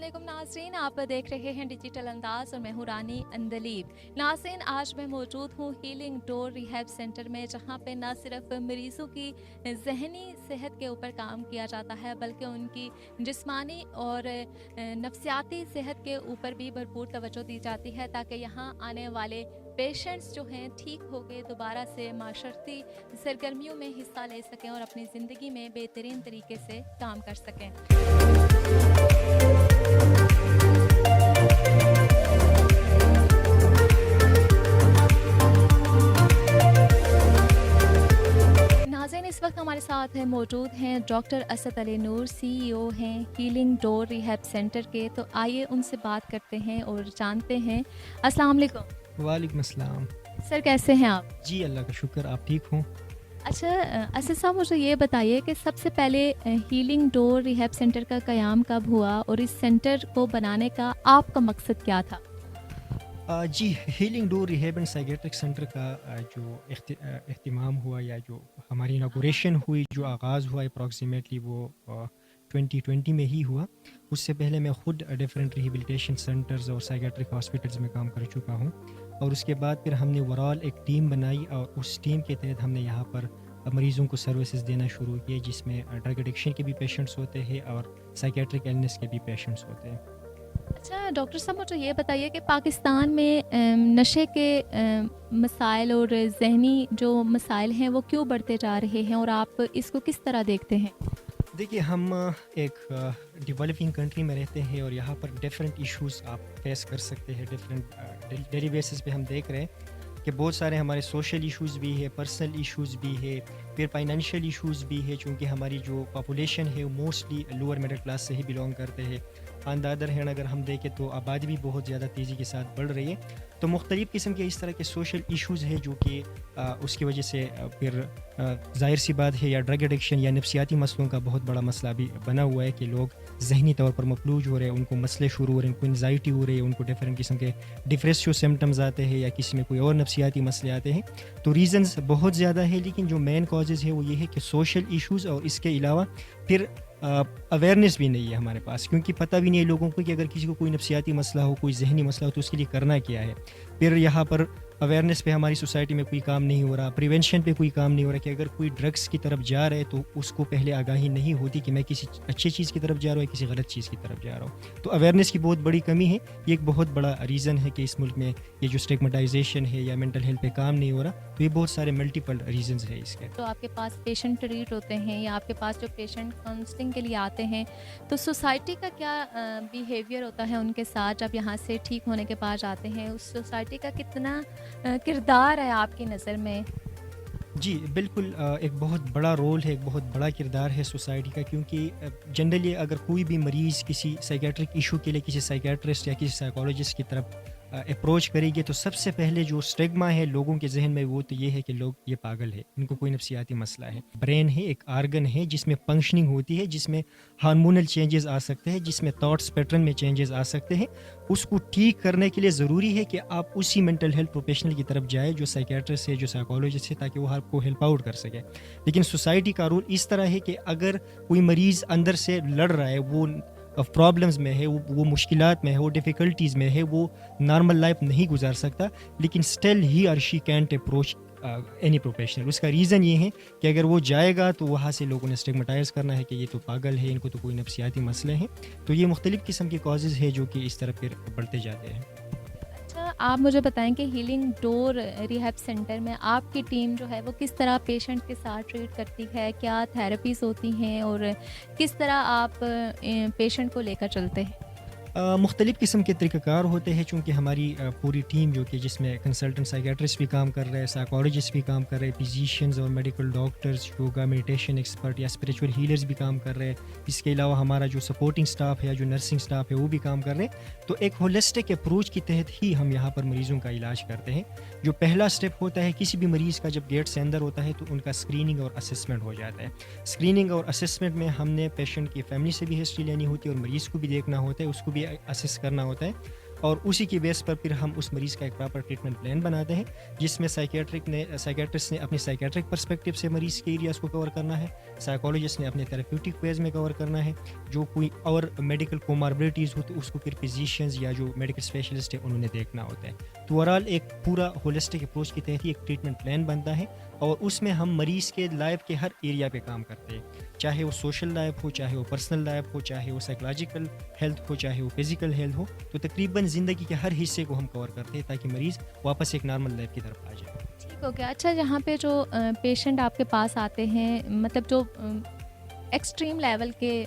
वालेकुम नाज़रीन, आप देख रहे हैं डिजिटल अंदाज और मैं हूँ रानी अंदलीब। नाज़रीन, आज मैं मौजूद हूँ हीलिंग डोर रिहैब सेंटर में, जहाँ पे न सिर्फ मरीज़ों की ज़हनी सेहत के ऊपर काम किया जाता है, बल्कि उनकी जिस्मानी और नफ्सियाती सेहत के ऊपर भी भरपूर तवज्जो दी जाती है, ताकि यहाँ आने वाले पेशेंट्स जो हैं ठीक होकर दोबारा से माशरती सरगर्मियों में हिस्सा ले सकें और अपनी ज़िंदगी में बेहतरीन तरीके से काम कर सकें। नाज़रीन, इस वक्त हमारे साथ हैं मौजूद हैं डॉक्टर असद अली नूर, सीईओ हैं हीलिंग डोर रिहैब सेंटर के। तो आइए उनसे बात करते हैं और जानते हैं। अस्सलाम वालेकुम। वालेकुम अस्सलाम। सर, कैसे हैं आप? जी अल्लाह का शुक्र, आप ठीक हों? अच्छा, असद साहब, मुझे ये बताइए कि सबसे पहले हीलिंग डोर रिहैब सेंटर का क़याम कब हुआ और इस सेंटर को बनाने का आपका मकसद क्या था? जी, healing door rehab and psychiatric centre का जो इख्तिमाम हुआ या जो हमारी इनॉग्रेशन हुई, जो आगाज़ हुआ अप्रॉक्सीमेटली वो 2020 में ही हुआ। उससे पहले मैं ख़ुद डिफरेंट रिहेबिलिटेशन सेंटर्स और साइकियाट्रिक हॉस्पिटल्स में काम कर चुका हूँ, और उसके बाद फिर हमने ओवरऑल एक टीम बनाई और उस टीम के तहत हमने यहाँ पर मरीज़ों को सर्विसेज देना शुरू किए, जिसमें ड्रग एडिक्शन के भी पेशेंट्स होते हैं और साइकियाट्रिक इलनेस के भी पेशेंट्स होते हैं। अच्छा डॉक्टर साहब, मुझे ये बताइए कि पाकिस्तान में नशे के मसाइल और ज़हनी जो मसाइल हैं वो क्यों बढ़ते जा रहे हैं, और आप इसको किस तरह देखते हैं? देखिए, हम एक डेवलपिंग कंट्री में रहते हैं और यहाँ पर डिफरेंट इश्यूज़ आप फेस कर सकते हैं। डिफरेंट डेली बेसिस पे हम देख रहे हैं कि बहुत सारे हमारे सोशल इश्यूज़ भी है, पर्सनल इश्यूज़ भी है, फिर फाइनेंशियल इश्यूज़ भी है, चूँकि हमारी जो पॉपुलेशन है वो मोस्टली लोअर मिडिल क्लास से ही बिलोंग करते हैं। ऑन द अदर हैंड अगर हम देखें तो आबादी भी बहुत ज़्यादा तेज़ी के साथ बढ़ रही है, तो मुख्तलिफ़ किस्म के इस तरह के सोशल इश्यूज़ है जो कि उसकी वजह से फिर ज़ाहिर सी बात है, या ड्रग एडिक्शन या नफ्सियाती मसलों का बहुत बड़ा मसला भी बना हुआ है कि लोग ज़हनी तौर पर मफलूज हो रहे हैं, उनको मसले शुरू हो रहे हैं, उनको एंजाइटी हो रही है, उनको डिफरेंट किस्म के डिप्रेसिव सिम्टम्स आते हैं या किसी में कोई और नफ्सियाती मसले आते हैं। तो रीज़न्स बहुत ज़्यादा है, लेकिन जो मेन कॉजेज़ है वो ये है कि सोशल इश्यूज़, और इसके अलावा फिर अवेयरनेस भी नहीं है हमारे पास, क्योंकि पता भी नहीं है लोगों को कि अगर किसी को कोई नफ्सियाती मसला हो, कोई ज़हनी मसला हो, तो उसके लिए करना क्या है। फिर यहाँ पर अवेयरनेस पे हमारी सोसाइटी में कोई काम नहीं हो रहा, प्रिवेंशन पे कोई काम नहीं हो रहा कि अगर कोई ड्रग्स की तरफ जा रहा है तो उसको पहले आगाही नहीं होती कि मैं किसी अच्छी चीज़ की तरफ जा रहा हूँ या किसी गलत चीज़ की तरफ जा रहा हूँ। तो अवेयरनेस की बहुत बड़ी कमी है। ये एक बहुत बड़ा रीज़न है कि इस मुल्क में ये जो स्टिग्मेटाइजेशन है या मेंटल हेल्थ पे काम नहीं हो रहा, तो ये बहुत सारे मल्टीपल रीजंस है इसके। तो आपके पास पेशेंट ट्रीट होते हैं या आपके पास जो पेशेंट काउंसलिंग के लिए आते हैं, तो सोसाइटी का क्या बिहेवियर होता है उनके साथ जब यहाँ से ठीक होने के बाद जाते हैं? उस सोसाइटी का कितना किरदार है आपकी नज़र में? जी बिल्कुल, एक बहुत बड़ा रोल है, एक बहुत बड़ा किरदार है सोसाइटी का, क्योंकि जनरली अगर कोई भी मरीज़ किसी साइकियाट्रिक इशू के लिए किसी साइकियाट्रिस्ट या किसी साइकोलॉजिस्ट की तरफ अप्रोच करेंगे, तो सबसे पहले जो स्टिग्मा है लोगों के जहन में वो तो ये है कि लोग ये पागल है, इनको कोई नफ्सियाती मसला है। ब्रेन है, एक आर्गन है जिसमें फंक्शनिंग होती है, जिसमें हार्मोनल चेंजेस आ सकते हैं, जिसमें थॉट्स पैटर्न में चेंजेस आ सकते हैं। उसको ठीक करने के लिए ज़रूरी है कि आप उसी मेंटल हेल्थ प्रोफेशनल की तरफ जाए जो साइकियाट्रिस्ट है, जो साइकोलॉजिस्ट है, ताकि वो आपको हेल्प आउट कर सके। लेकिन सोसाइटी का रूल इस तरह है कि अगर कोई मरीज़ अंदर से लड़ रहा है, वो प्रॉब्लम्स में है, वो मुश्किलात में है, वो डिफ़िकल्टीज़ में है, वो नॉर्मल लाइफ नहीं गुजार सकता, लेकिन स्टिल ही और she can't approach any professional. उसका रीज़न ये है कि अगर वो जाएगा तो वहाँ से लोगों ने स्टिग्मेटाइज़ करना है कि ये तो पागल है, इनको तो कोई नफ्सियाती मसले हैं। तो ये मुख्तलिफ़ किस्म के कॉजेज़ है जो कि इस तरफ फिर बढ़ते जाते हैं। अच्छा, आप मुझे बताएं कि हीलिंग डोर रिहैब सेंटर में आपकी टीम जो है वो किस तरह पेशेंट के साथ ट्रीट करती है, क्या थेरेपीज़ होती हैं और किस तरह आप पेशेंट को लेकर चलते हैं? मुख्तलिफ़ किस्म के तरीक़ाकार होते हैं, चूँकि हमारी पूरी टीम जो कि जिसमें कंसल्टेंट साइकियाट्रिस्ट भी काम कर रहे हैं, साइकोलॉजिस्ट भी काम कर रहे हैं, फिजिशियंस और medical doctors, yoga meditation expert या स्पिरिचुअल हीलर्स भी काम कर रहे हैं। इसके अलावा हमारा जो सपोर्टिंग स्टाफ है या जो नर्सिंग स्टाफ है वो भी काम कर रहे हैं। तो एक होलिस्टिक अप्रोच के तहत ही हम यहाँ पर मरीज़ों का इलाज करते हैं। जो पहला स्टेप होता है किसी भी मरीज़ का, जब गेट से अंदर होता है तो उनका स्क्रीनिंग और असेसमेंट हो जाता है। स्क्रीनिंग और असेसमेंट में हमने पेशेंट की फैमिली से भी हिस्ट्री लेनी होती है और मरीज़ को भी देखना होता है, उसको भी असेस करना होता है। اور اسی کی بیس پر پھر ہم اس مریض کا ایک پراپر ٹریٹمنٹ پلان بناتے ہیں جس میں سائیکیٹرسٹ نے اپنی سائیکیٹرک پرسپیکٹو سے مریض کے ایریاز کو کور کرنا ہے, سائیکالوجسٹ نے اپنے تھراپیوٹک ویز میں کور کرنا ہے, جو کوئی اور میڈیکل کوماربڈیٹیز ہو تو اس کو پھر فزیشینز یا جو میڈیکل اسپیشلسٹ ہے انہوں نے دیکھنا ہوتا ہے. تو اوورآل ایک پورا ہولسٹک اپروچ کے تحت ہی ایک ٹریٹمنٹ پلان بنتا ہے اور اس میں ہم مریض کے لائف کے ہر ایریا پہ کام کرتے ہیں, چاہے وہ سوشل لائف ہو, چاہے وہ پرسنل لائف ہو, چاہے وہ سائیکولوجیکل ہیلتھ ہو, چاہے وہ فزیکل ہیلتھ ہو. تو تقریباً زندگی کے ہر حصے کو ہم کور کرتے ہیں تاکہ مریض واپس ایک نارمل لائف کی طرف آ جائے. ٹھیک ہو گیا. اچھا, جہاں پہ جو پیشنٹ آپ کے پاس آتے ہیں, مطلب جو ایکسٹریم لیول کے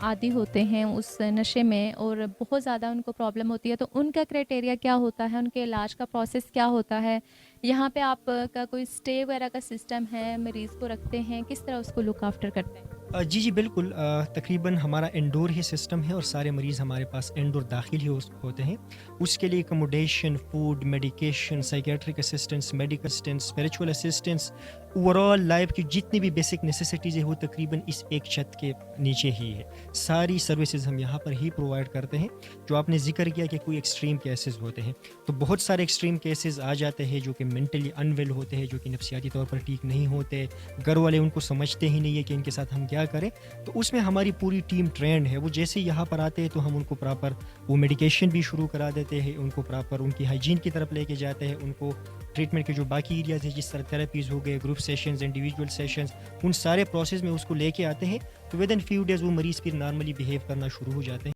عادی ہوتے ہیں اس نشے میں اور بہت زیادہ ان کو پرابلم ہوتی ہے, تو ان کا کرائٹیریا کیا ہوتا ہے, ان کے علاج کا پروسیس کیا ہوتا ہے, یہاں پہ آپ کا کوئی اسٹے وغیرہ کا سسٹم ہے, مریض کو رکھتے ہیں, کس طرح اس کو لک آفٹر کرتے ہیں؟ جی بالکل, تقریباً ہمارا انڈور ہی سسٹم ہے اور سارے مریض ہمارے پاس انڈور داخل ہی ہوتے ہیں. اس کے لیے accommodation, food, medication, psychiatric assistance, medical assistance, spiritual assistance, over all life کی جتنی بھی بیسک نیسیسٹیز ہے وہ تقریباً اس ایک چھت کے نیچے ہی ہے. ساری سروسز ہم یہاں پر ہی پرووائڈ کرتے ہیں. جو آپ نے ذکر کیا کہ کوئی ایکسٹریم کیسز ہوتے ہیں, تو بہت سارے ایکسٹریم کیسز آ جاتے ہیں جو کہ مینٹلی ان ویل ہوتے ہیں, جو کہ نفسیاتی طور پر ٹھیک نہیں ہوتے, گھر والے ان کو سمجھتے ہی نہیں ہے کہ ان کے ساتھ ہم کیا کریں. تو اس میں ہماری پوری ٹیم ٹرینڈ ہے, وہ جیسے یہاں پر آتے ہیں تو ہم ان کو پراپر وہ میڈیکیشن بھی شروع کرا دیتے ہیں, ان کو پراپر ان کی ہائیجین کی طرف لے کے جاتے ہیں, ان کو ٹریٹمنٹ کے جو باقی ایریاز ہیں جس طرح تھراپیز ہو گئے, گروپ سیشنز, انڈیویجول سیشنز, ان سارے پروسیس میں اس کو لے کے آتے ہیں. تو ود ان فیو ڈیز وہ مریض پھر نارملی بیہیو کرنا شروع ہو جاتے ہیں.